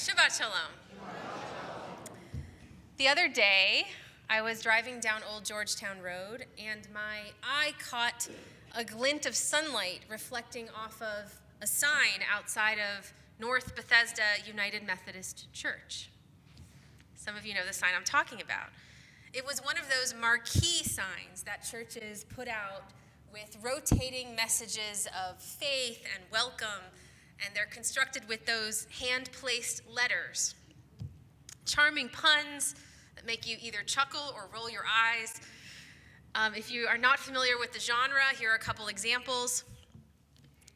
Shabbat Shalom. The other day, I was driving down Old Georgetown Road, and my eye caught a glint of sunlight reflecting off of a sign outside of North Bethesda United Methodist Church. Some of you know the sign I'm talking about. It was one of those marquee signs that churches put out with rotating messages of faith and welcome, and they're constructed with those hand-placed letters. Charming puns that make you either chuckle or roll your eyes. If you are not familiar with the genre, here are a couple examples.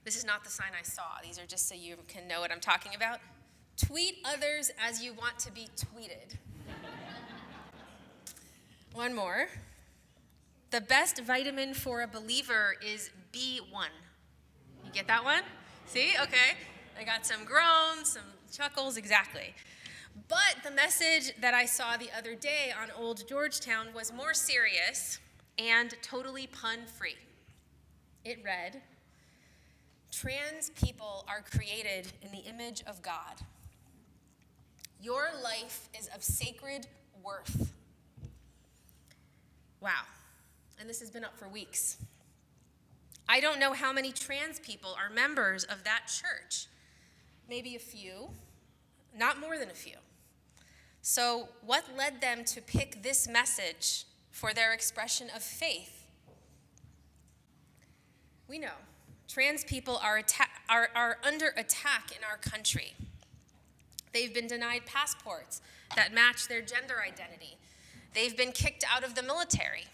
This is not the sign I saw. These are just so you can know what I'm talking about. Tweet others as you want to be tweeted. One more. The best vitamin for a believer is B1. You get that one? See? Okay. I got some groans, some chuckles, exactly. But the message that I saw the other day on Old Georgetown was more serious and totally pun-free. It read, "Trans people are created in the image of God. Your life is of sacred worth." Wow. And this has been up for weeks. I don't know how many trans people are members of that church. Maybe a few, not more than a few. So what led them to pick this message for their expression of faith? We know trans people are under attack in our country. They've been denied passports that match their gender identity. They've been kicked out of the military,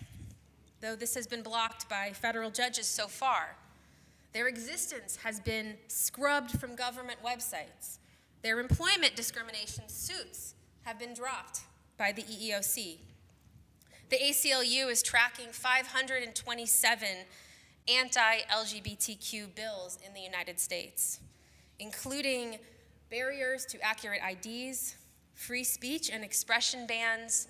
though this has been blocked by federal judges so far. Their existence has been scrubbed from government websites. Their employment discrimination suits have been dropped by the EEOC. The ACLU is tracking 527 anti-LGBTQ bills in the United States, including barriers to accurate IDs, free speech and expression bans,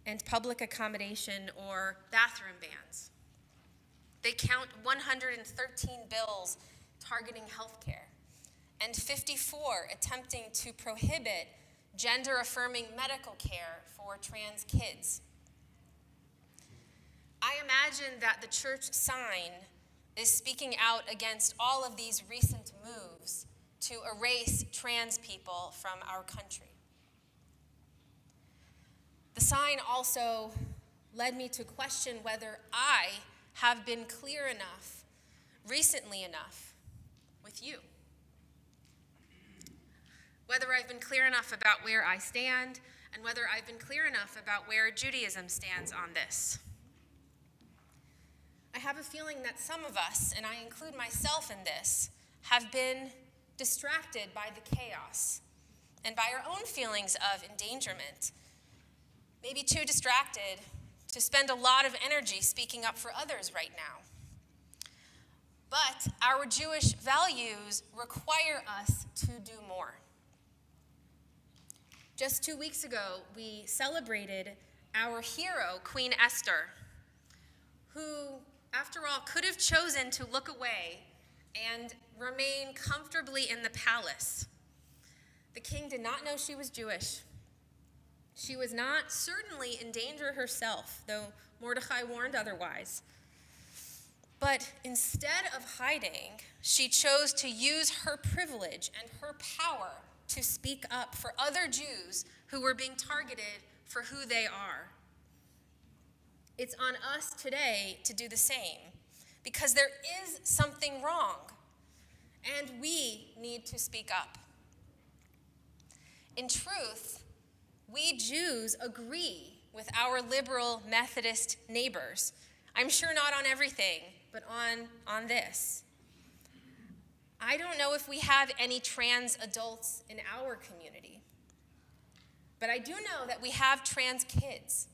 and public accommodation or bathroom bans. They count 113 bills targeting healthcare and 54 attempting to prohibit gender-affirming medical care for trans kids. I imagine that the church sign is speaking out against all of these recent moves to erase trans people from our country. The sign also led me to question whether I have been clear enough, recently enough, with you. Whether I've been clear enough about where I stand, and whether I've been clear enough about where Judaism stands on this. I have a feeling that some of us, and I include myself in this, have been distracted by the chaos and by our own feelings of endangerment. Maybe too distracted to spend a lot of energy speaking up for others right now. But our Jewish values require us to do more. Just 2 weeks ago, we celebrated our hero, Queen Esther, who, after all, could have chosen to look away and remain comfortably in the palace. The king did not know she was Jewish. She was not certainly in danger herself, though Mordecai warned otherwise. But instead of hiding, she chose to use her privilege and her power to speak up for other Jews who were being targeted for who they are. It's on us today to do the same, because there is something wrong, and we need to speak up. In truth, we Jews agree with our liberal Methodist neighbors. I'm sure not on everything, but on this. I don't know if we have any trans adults in our community, but I do know that we have trans kids.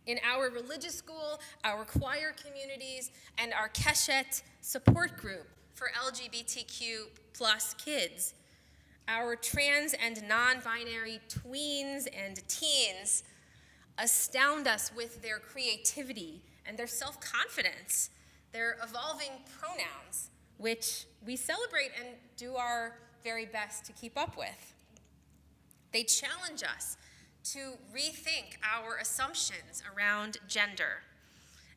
In our religious school, our choir communities, and our Keshet support group for LGBTQ plus kids. Our trans and non-binary tweens and teens astound us with their creativity and their self-confidence, their evolving pronouns, which we celebrate and do our very best to keep up with. They challenge us to rethink our assumptions around gender.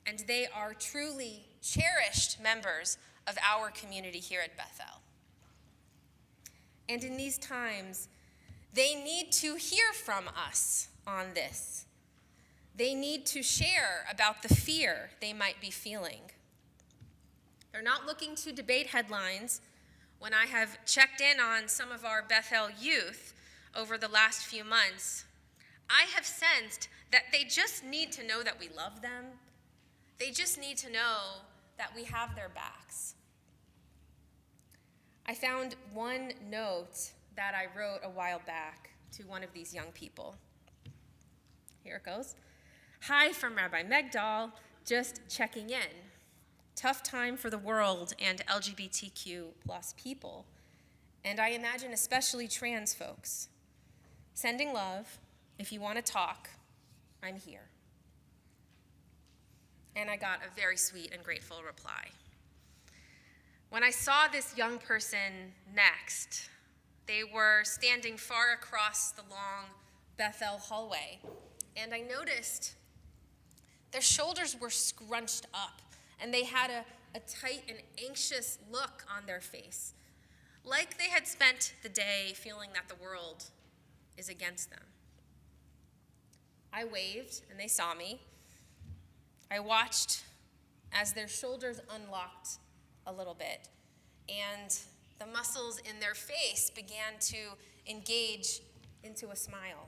And they are truly cherished members of our community here at Bethel. And in these times, they need to hear from us on this. They need to share about the fear they might be feeling. They're not looking to debate headlines. When I have checked in on some of our Bethel youth over the last few months, I have sensed that they just need to know that we love them. They just need to know that we have their backs. I found one note that I wrote a while back to one of these young people. Here it goes. Hi from Rabbi Megdal, just checking in. Tough time for the world and LGBTQ plus people, and I imagine especially trans folks. Sending love. If you want to talk, I'm here. And I got a very sweet and grateful reply. When I saw this young person next, they were standing far across the long Bethel hallway, and I noticed their shoulders were scrunched up, and they had a tight and anxious look on their face, like they had spent the day feeling that the world is against them. I waved, and they saw me. I watched as their shoulders unlocked a little bit, and the muscles in their face began to engage into a smile.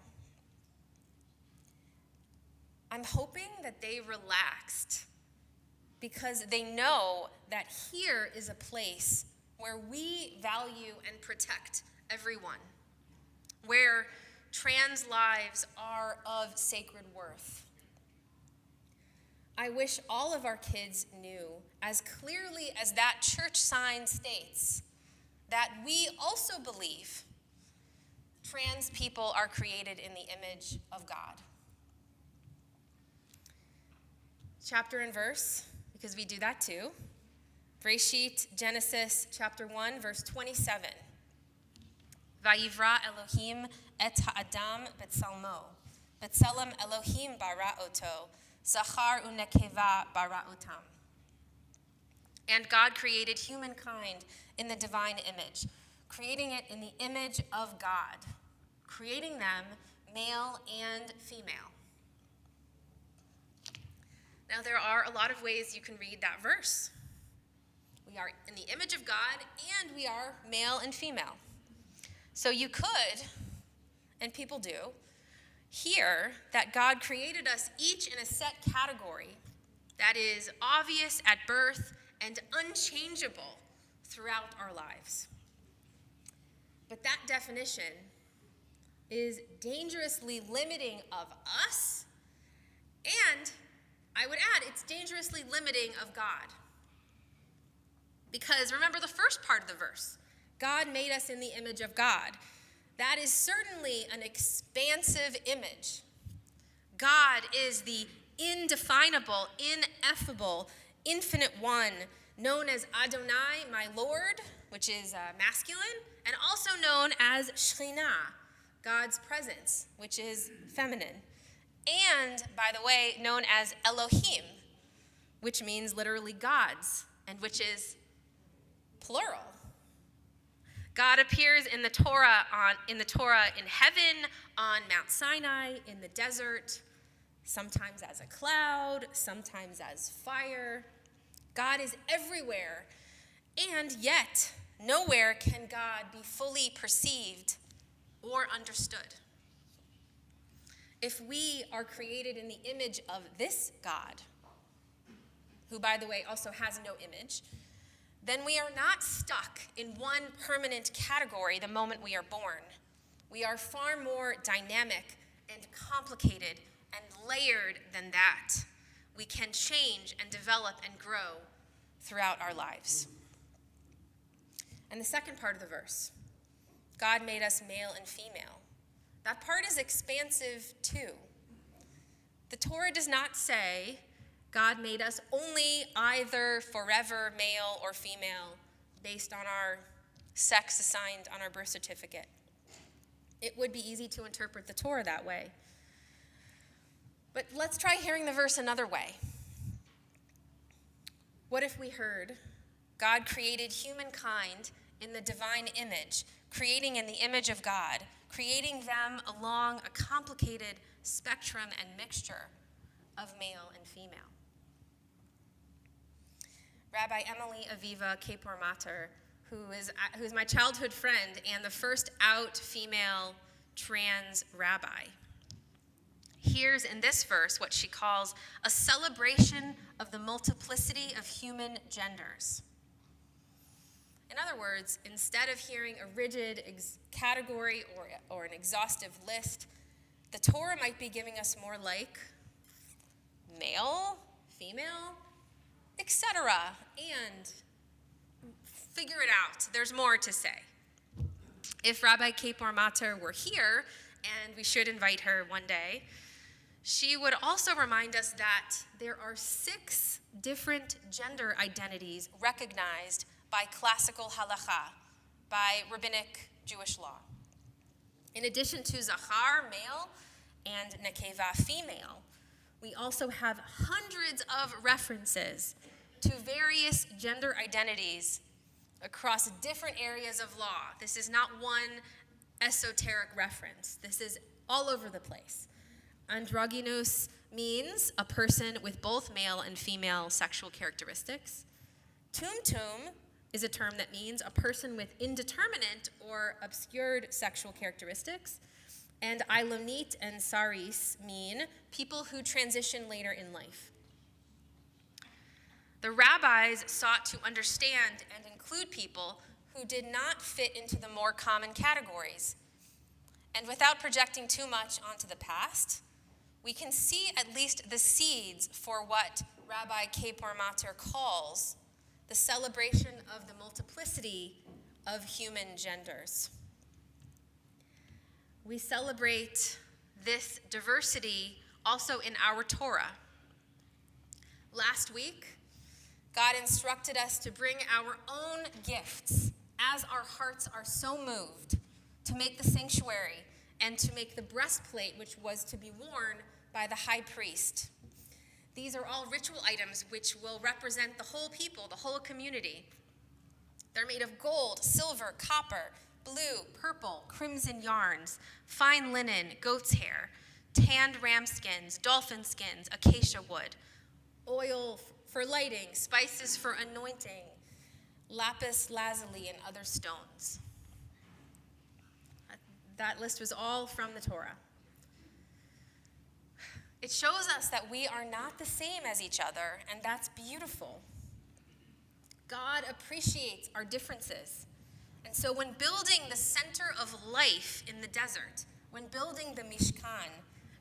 I'm hoping that they relaxed because they know that here is a place where we value and protect everyone, where trans lives are of sacred worth. I wish all of our kids knew, as clearly as that church sign states, that we also believe trans people are created in the image of God. Chapter and verse, because we do that too. Breshit, Genesis chapter 1, verse 27. Vayivra Elohim et ha'adam betsalmo. Betsalem Elohim bara oto. Zachar unekeva bara otam. And God created humankind in the divine image, creating it in the image of God, creating them male and female. Now, there are a lot of ways you can read that verse. We are in the image of God, and we are male and female. So you could, and people do, hear that God created us each in a set category that is obvious at birth and unchangeable throughout our lives. But that definition is dangerously limiting of us, and I would add, it's dangerously limiting of God. Because remember the first part of the verse, God made us in the image of God. That is certainly an expansive image. God is the indefinable, ineffable, infinite one, known as Adonai, my Lord, which is masculine, and also known as Shekhinah, God's presence, which is feminine. And, by the way, known as Elohim, which means literally gods, and which is plural. God appears in the Torah in heaven, on Mount Sinai, in the desert, sometimes as a cloud, sometimes as fire. God is everywhere, and yet nowhere can God be fully perceived or understood. If we are created in the image of this God, who, by the way, also has no image, then we are not stuck in one permanent category the moment we are born. We are far more dynamic and complicated and layered than that. We can change and develop and grow throughout our lives. And the second part of the verse, God made us male and female. That part is expansive too. The Torah does not say God made us only either forever male or female based on our sex assigned on our birth certificate. It would be easy to interpret the Torah that way. But let's try hearing the verse another way. What if we heard God created humankind in the divine image, creating in the image of God, creating them along a complicated spectrum and mixture of male and female? Rabbi Emily Aviva Kapor Mater, who is my childhood friend and the first out female trans rabbi, hears in this verse what she calls a celebration of the multiplicity of human genders. In other words, instead of hearing a rigid category or an exhaustive list, the Torah might be giving us more like male, female, etc. And figure it out. There's more to say. If Rabbi Kapor Mater were here, and we should invite her one day, she would also remind us that there are 6 different gender identities recognized by classical halakha, by rabbinic Jewish law. In addition to zachar, male, and nekeva, female, we also have hundreds of references to various gender identities across different areas of law. This is not one esoteric reference. This is all over the place. Androgynous means a person with both male and female sexual characteristics. Tumtum is a term that means a person with indeterminate or obscured sexual characteristics. And Ilonit and Saris mean people who transition later in life. The rabbis sought to understand and include people who did not fit into the more common categories. And without projecting too much onto the past, we can see at least the seeds for what Rabbi Kapor Mater calls the celebration of the multiplicity of human genders. We celebrate this diversity also in our Torah. Last week, God instructed us to bring our own gifts as our hearts are so moved to make the sanctuary and to make the breastplate which was to be worn by the high priest. These are all ritual items which will represent the whole people, the whole community. They're made of gold, silver, copper, blue, purple, crimson yarns, fine linen, goat's hair, tanned ram skins, dolphin skins, acacia wood, oil for lighting, spices for anointing, lapis lazuli, and other stones. That list was all from the Torah. It shows us that we are not the same as each other, and that's beautiful. God appreciates our differences. And so when building the center of life in the desert, when building the Mishkan,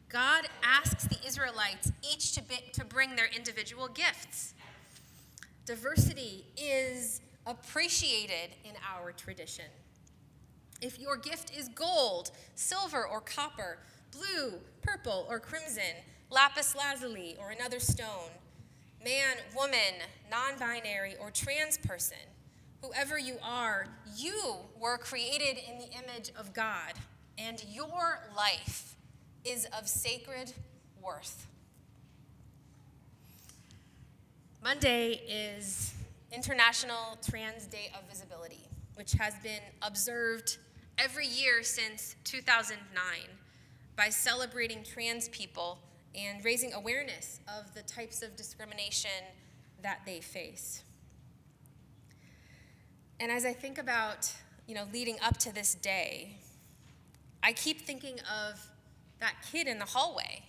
God asks the Israelites each to bring their individual gifts. Diversity is appreciated in our tradition. If your gift is gold, silver, or copper, blue, purple, or crimson, lapis lazuli, or another stone, man, woman, non-binary, or trans person, whoever you are, you were created in the image of God, and your life is of sacred worth. Monday is International Trans Day of Visibility, which has been observed every year since 2009 by celebrating trans people and raising awareness of the types of discrimination that they face. And as I think about, leading up to this day, I keep thinking of that kid in the hallway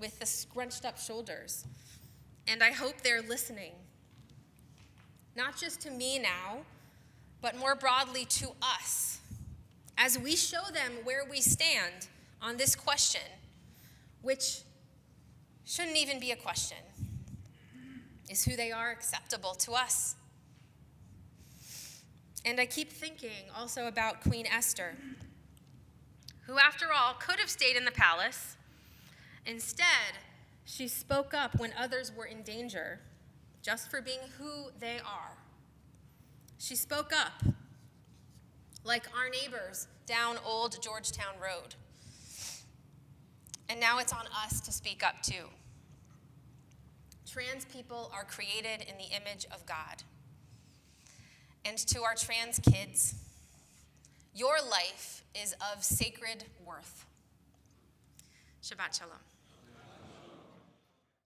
with the scrunched up shoulders. And I hope they're listening, not just to me now, but more broadly to us, as we show them where we stand on this question, which shouldn't even be a question. Is who they are acceptable to us? And I keep thinking also about Queen Esther, who, after all, could have stayed in the palace. Instead, she spoke up when others were in danger, just for being who they are. She spoke up, like our neighbors down old Georgetown Road. And now it's on us to speak up too. Trans people are created in the image of God. And to our trans kids, your life is of sacred worth. Shabbat Shalom.